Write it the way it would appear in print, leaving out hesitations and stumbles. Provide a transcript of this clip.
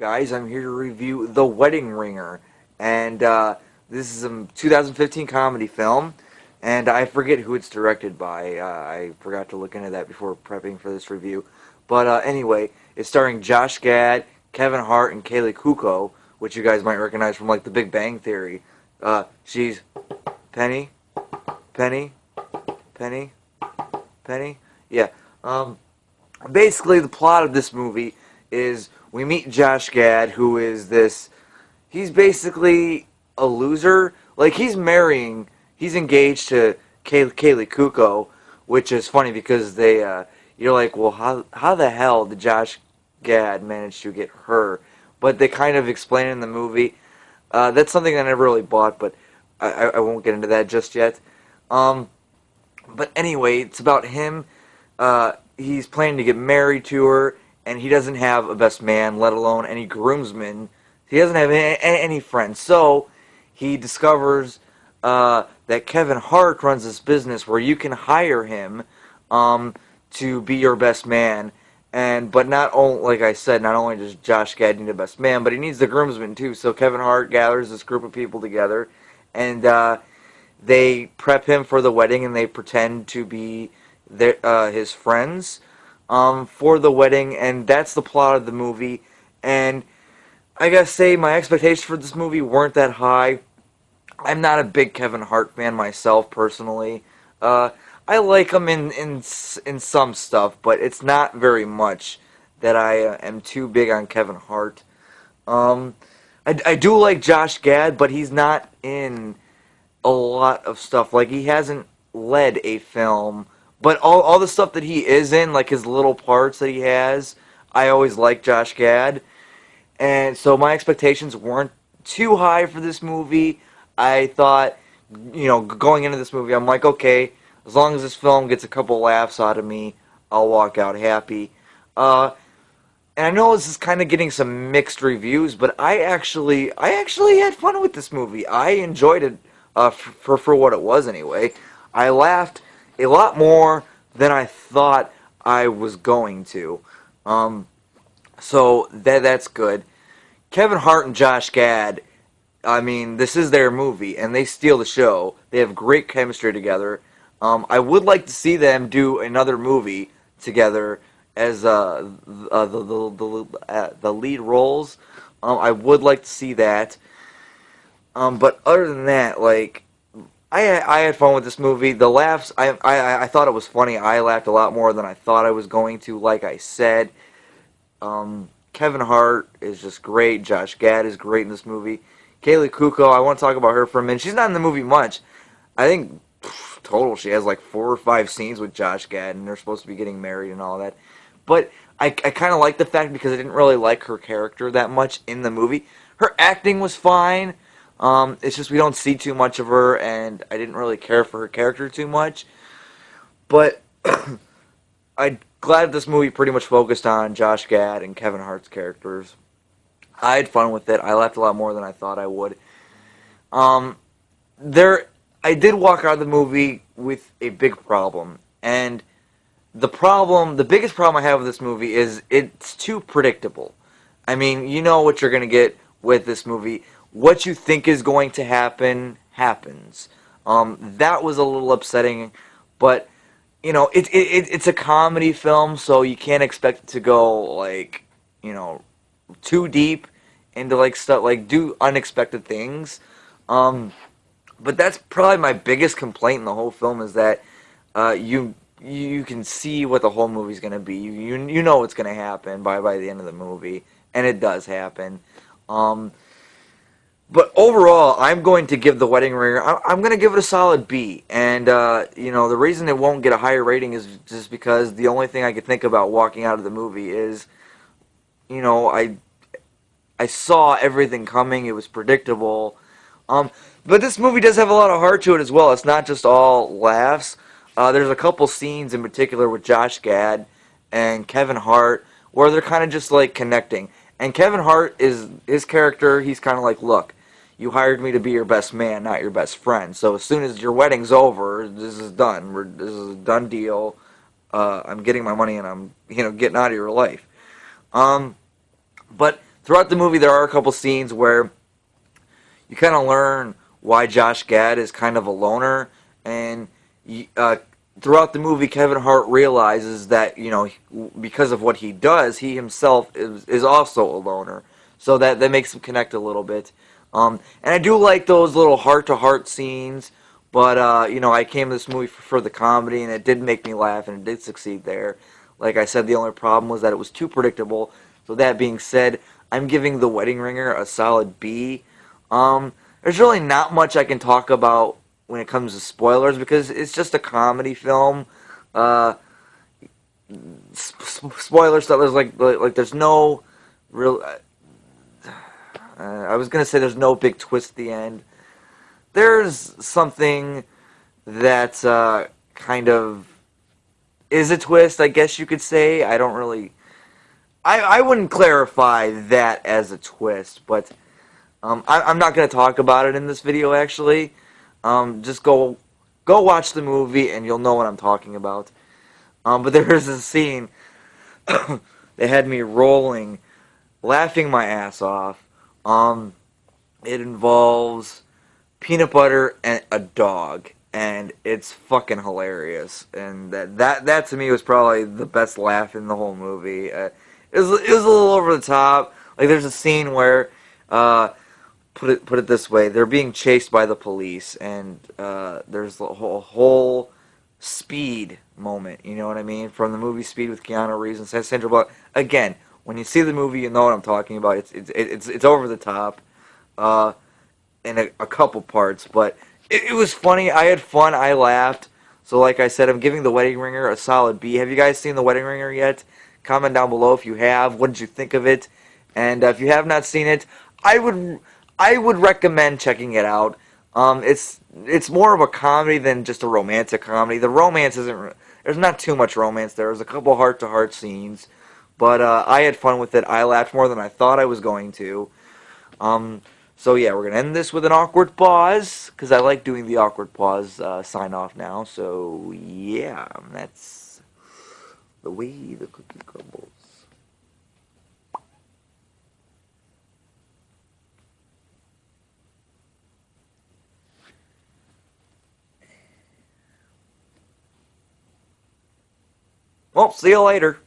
guys? I'm here to review The Wedding Ringer, and this is a 2015 comedy film, and I forget who it's directed by. I forgot to look into that before prepping for this review. But anyway, it's starring Josh Gad, Kevin Hart, and Kaylee Kuko, which you guys might recognize from like The Big Bang Theory. She's Penny, Penny, Penny, Penny. Yeah. Um, Basically, the plot of this movie is we meet Josh Gad, who is this. He's basically a loser. Like he's engaged to Kaylee Kuko, which is funny because you're like, well, how the hell did Josh Gad manage to get her? But they kind of explain it in the movie. That's something I never really bought, but I won't get into that just yet. Um, but anyway, it's about him. He's planning to get married to her, and he doesn't have a best man, let alone any groomsmen. He doesn't have any friends. So he discovers that Kevin Hart runs this business where you can hire him to be your best man. And but not only, like I said, not only does Josh Gad need a best man, but he needs the groomsmen too. So Kevin Hart gathers this group of people together, and they prep him for the wedding, and they pretend to be his friends for the wedding, and that's the plot of the movie. And I gotta say, my expectations for this movie weren't that high. I'm not a big Kevin Hart fan myself, personally. Uh, I like him in some stuff, but it's not very much that I am too big on Kevin Hart. Um, I do like Josh Gad, but he's not in a lot of stuff. Like he hasn't led a film, but all the stuff that he is in, like his little parts that he has, I always like Josh Gad, and so my expectations weren't too high for this movie. I thought, going into this movie, I'm like, okay, as long as this film gets a couple laughs out of me, I'll walk out happy. Uh, and I know this is kind of getting some mixed reviews, but I actually had fun with this movie. I enjoyed it for what it was anyway. I laughed a lot more than I thought I was going to. Um, so that's good. Kevin Hart and Josh Gad. I mean, this is their movie, and they steal the show. They have great chemistry together. I would like to see them do another movie together as the lead roles. I would like to see that. But other than that, like I had fun with this movie. The laughs, I thought it was funny. I laughed a lot more than I thought I was going to. Like I said, Kevin Hart is just great. Josh Gad is great in this movie. Kaylee Kuko, I want to talk about her for a minute. She's not in the movie much. I think total she has like 4 or 5 scenes with Josh Gad, and they're supposed to be getting married and all that. But I kind of like the fact because I didn't really like her character that much in the movie. Her acting was fine. It's just we don't see too much of her, and I didn't really care for her character too much. But I'm glad this movie pretty much focused on Josh Gad and Kevin Hart's characters. I had fun with it. I laughed a lot more than I thought I would. Um, there, I did walk out of the movie with a big problem, and the biggest problem I have with this movie is it's too predictable. I mean, you know what you're gonna get with this movie. What you think is going to happen happens. That was a little upsetting, but it's a comedy film, so you can't expect it to go like you know too deep into like stuff like do unexpected things. Um, but that's probably my biggest complaint in the whole film is that you can see what the whole movie's gonna be. You know what's gonna happen by the end of the movie, and it does happen. Um, but overall, I'm going to give The Wedding Ringer. I'm going to give it a solid B. And the reason it won't get a higher rating is just because the only thing I could think about walking out of the movie is, you know, I saw everything coming. It was predictable. Um, but this movie does have a lot of heart to it as well. It's not just all laughs. There's a couple scenes in particular with Josh Gad and Kevin Hart where they're kind of just like connecting. And Kevin Hart is his character. He's kind of like, look, you hired me to be your best man, not your best friend. So as soon as your wedding's over, this is done. This is a done deal. I'm getting my money and I'm getting out of your life. Um, but throughout the movie there are a couple scenes where you kind of learn why Josh Gad is kind of a loner, and throughout the movie, Kevin Hart realizes that because of what he does, he himself is also a loner, so that makes him connect a little bit. And I do like those little heart to heart scenes, but I came to this movie for the comedy, and it did make me laugh, and it did succeed there. Like I said, the only problem was that it was too predictable. So that being said, I'm giving The Wedding Ringer a solid B. There's really not much I can talk about when it comes to spoilers because it's just a comedy film. Uh, Spoiler stuff. There's like there's no real. I was gonna say there's no big twist at the end. There's something that kind of is a twist, I guess you could say. I don't really. I wouldn't clarify that as a twist, but I'm not going to talk about it in this video, actually. Just go watch the movie, and you'll know what I'm talking about. But there's a scene that had me rolling, laughing my ass off. It involves peanut butter and a dog, and it's fucking hilarious. And that to me was probably the best laugh in the whole movie. It was a little over the top. Like there's a scene where put it this way: they're being chased by the police, and there's a whole Speed moment. You know what I mean? From the movie Speed with Keanu Reeves and Sandra Bullock. Again, when you see the movie, you know what I'm talking about. It's over the top, in a couple parts, but it was funny. I had fun. I laughed. So, like I said, I'm giving The Wedding Ringer a solid B. Have you guys seen The Wedding Ringer yet? Comment down below if you have. What did you think of it? And if you have not seen it, I would recommend checking it out. It's more of a comedy than just a romantic comedy. The romance isn't. There's not too much romance there. There's a couple heart to heart scenes, but I had fun with it. I laughed more than I thought I was going to. So yeah, we're gonna end this with an awkward pause because I like doing the awkward pause sign off now. So yeah, that's the way the cookie crumbles. Well, see you later.